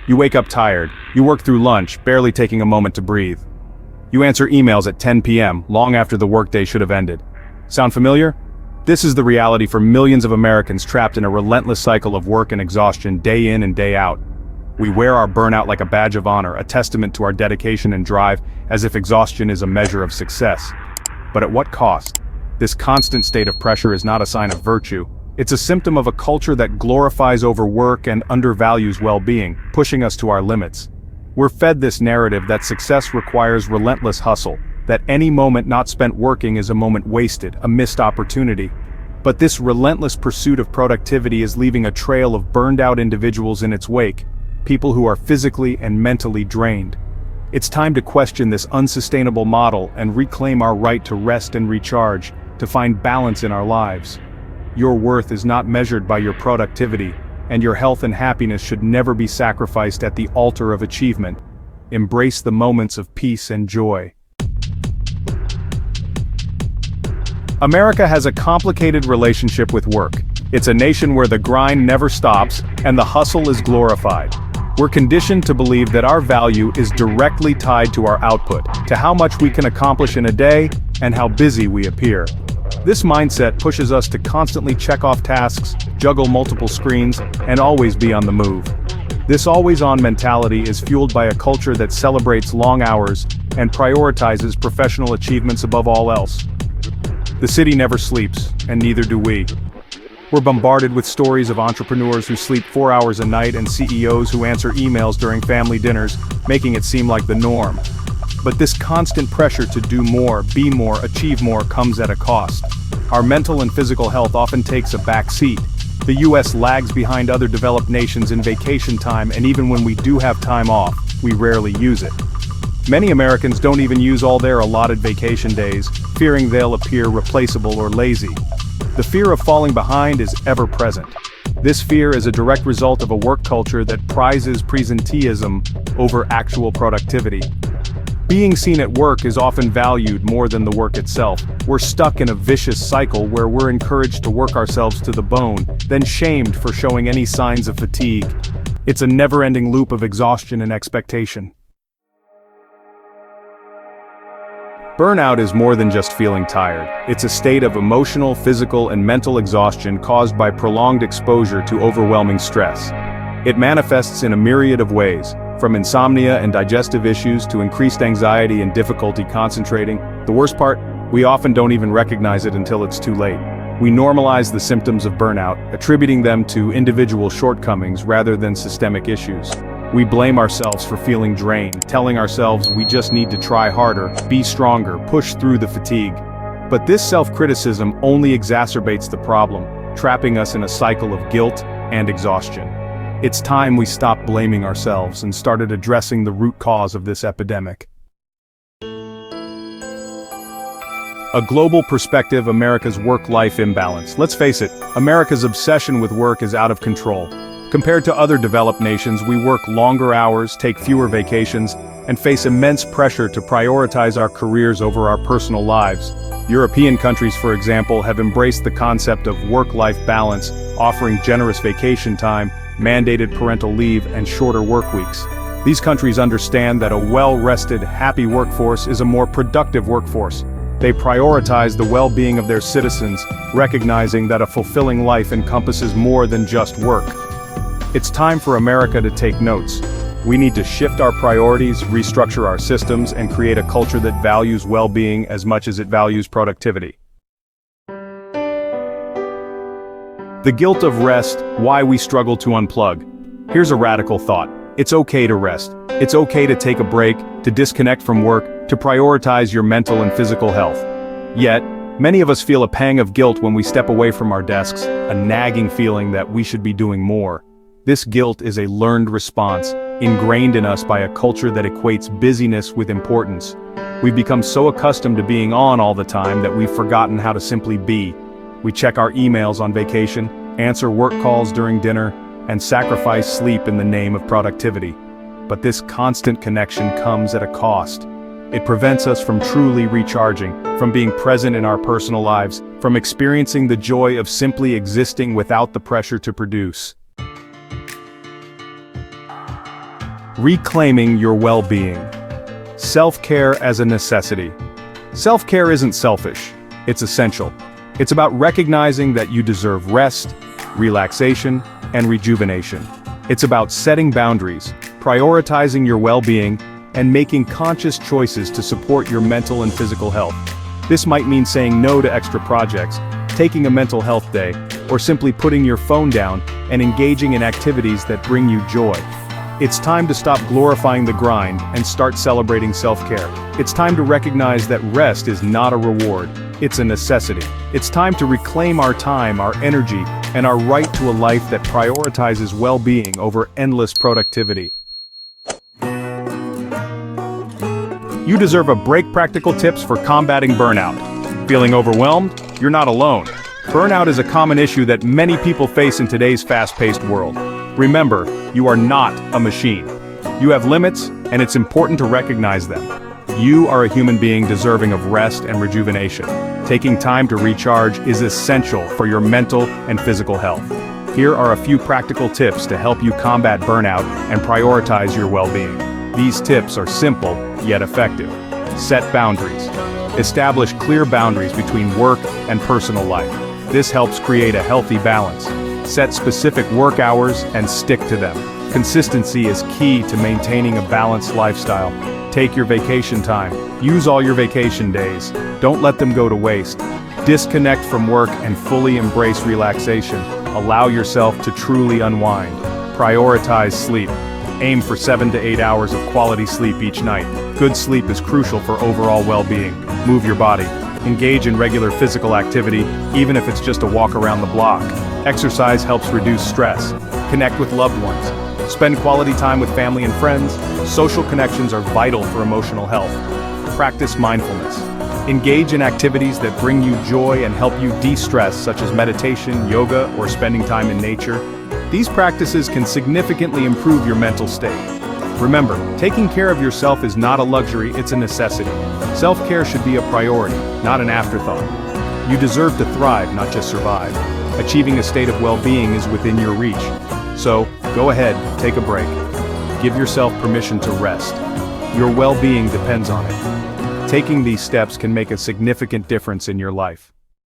You wake up tired, you work through lunch, barely taking a moment to breathe. You answer emails at 10 p.m., long after the workday should have ended. Sound familiar? This is the reality for millions of Americans trapped in a relentless cycle of work and exhaustion day in and day out. We wear our burnout like a badge of honor, a testament to our dedication and drive, as if exhaustion is a measure of success. But at what cost? This constant state of pressure is not a sign of virtue. It's a symptom of a culture that glorifies overwork and undervalues well-being, pushing us to our limits. We're fed this narrative that success requires relentless hustle, that any moment not spent working is a moment wasted, a missed opportunity. But this relentless pursuit of productivity is leaving a trail of burned-out individuals in its wake, people who are physically and mentally drained. It's time to question this unsustainable model and reclaim our right to rest and recharge, to find balance in our lives. Your worth is not measured by your productivity, and your health and happiness should never be sacrificed at the altar of achievement. Embrace the moments of peace and joy. America has a complicated relationship with work. It's a nation where the grind never stops, and the hustle is glorified. We're conditioned to believe that our value is directly tied to our output, to how much we can accomplish in a day, and how busy we appear. This mindset pushes us to constantly check off tasks, juggle multiple screens, and always be on the move. This always-on mentality is fueled by a culture that celebrates long hours and prioritizes professional achievements above all else. The city never sleeps, and neither do we. We're bombarded with stories of entrepreneurs who sleep 4 hours a night and CEOs who answer emails during family dinners, making it seem like the norm. But this constant pressure to do more, be more, achieve more comes at a cost. Our mental and physical health often takes a back seat. The US lags behind other developed nations in vacation time, and even when we do have time off, we rarely use it. Many Americans don't even use all their allotted vacation days, fearing they'll appear replaceable or lazy. The fear of falling behind is ever present. This fear is a direct result of a work culture that prizes presenteeism over actual productivity. Being seen at work is often valued more than the work itself. We're stuck in a vicious cycle where we're encouraged to work ourselves to the bone, then shamed for showing any signs of fatigue. It's a never-ending loop of exhaustion and expectation. Burnout is more than just feeling tired. It's a state of emotional, physical, and mental exhaustion caused by prolonged exposure to overwhelming stress. It manifests in a myriad of ways, from insomnia and digestive issues to increased anxiety and difficulty concentrating. The worst part, we often don't even recognize it until it's too late. We normalize the symptoms of burnout, attributing them to individual shortcomings rather than systemic issues. We blame ourselves for feeling drained, telling ourselves we just need to try harder, be stronger, push through the fatigue. But this self-criticism only exacerbates the problem, trapping us in a cycle of guilt and exhaustion. It's time we stopped blaming ourselves and started addressing the root cause of this epidemic. A global perspective: America's work-life imbalance. Let's face it, America's obsession with work is out of control. Compared to other developed nations, we work longer hours, take fewer vacations, and face immense pressure to prioritize our careers over our personal lives. European countries, for example, have embraced the concept of work-life balance, offering generous vacation time, mandated parental leave, and shorter work weeks. These countries understand that a well-rested, happy workforce is a more productive workforce. They prioritize the well-being of their citizens, recognizing that a fulfilling life encompasses more than just work. It's time for America to take notes. We need to shift our priorities, restructure our systems, and create a culture that values well-being as much as it values productivity. The guilt of rest: why we struggle to unplug. Here's a radical thought. It's okay to rest. It's okay to take a break, to disconnect from work, to prioritize your mental and physical health. Yet, many of us feel a pang of guilt when we step away from our desks, a nagging feeling that we should be doing more. This guilt is a learned response, ingrained in us by a culture that equates busyness with importance. We've become so accustomed to being on all the time that we've forgotten how to simply be. We check our emails on vacation, answer work calls during dinner, and sacrifice sleep in the name of productivity. But this constant connection comes at a cost. It prevents us from truly recharging, from being present in our personal lives, from experiencing the joy of simply existing without the pressure to produce. Reclaiming your well-being. Self-care as a necessity. Self-care isn't selfish, it's essential. It's about recognizing that you deserve rest, relaxation, and rejuvenation. It's about setting boundaries, prioritizing your well-being, and making conscious choices to support your mental and physical health. This might mean saying no to extra projects, taking a mental health day, or simply putting your phone down and engaging in activities that bring you joy. It's time to stop glorifying the grind and start celebrating self-care. It's time to recognize that rest is not a reward, it's a necessity. It's time to reclaim our time, our energy, and our right to a life that prioritizes well-being over endless productivity. You deserve a break. Practical tips for combating burnout. Feeling overwhelmed? You're not alone. Burnout is a common issue that many people face in today's fast-paced world. Remember, you are not a machine. You have limits, and it's important to recognize them. You are a human being deserving of rest and rejuvenation. Taking time to recharge is essential for your mental and physical health. Here are a few practical tips to help you combat burnout and prioritize your well-being. These tips are simple, yet effective. Set boundaries. Establish clear boundaries between work and personal life. This helps create a healthy balance. Set specific work hours and stick to them. Consistency is key to maintaining a balanced lifestyle. Take your vacation time. Use all your vacation days. Don't let them go to waste. Disconnect from work and fully embrace relaxation. Allow yourself to truly unwind. Prioritize sleep. Aim for 7 to 8 hours of quality sleep each night. Good sleep is crucial for overall well-being. Move your body. Engage in regular physical activity, even if it's just a walk around the block. Exercise helps reduce stress. Connect with loved ones. Spend quality time with family and friends. Social connections are vital for emotional health. Practice mindfulness. Engage in activities that bring you joy and help you de-stress, such as meditation, yoga, or spending time in nature. These practices can significantly improve your mental state. Remember, taking care of yourself is not a luxury, it's a necessity. Self-care should be a priority, not an afterthought. You deserve to thrive, not just survive. Achieving a state of well-being is within your reach. So, go ahead, take a break. Give yourself permission to rest. Your well-being depends on it. Taking these steps can make a significant difference in your life.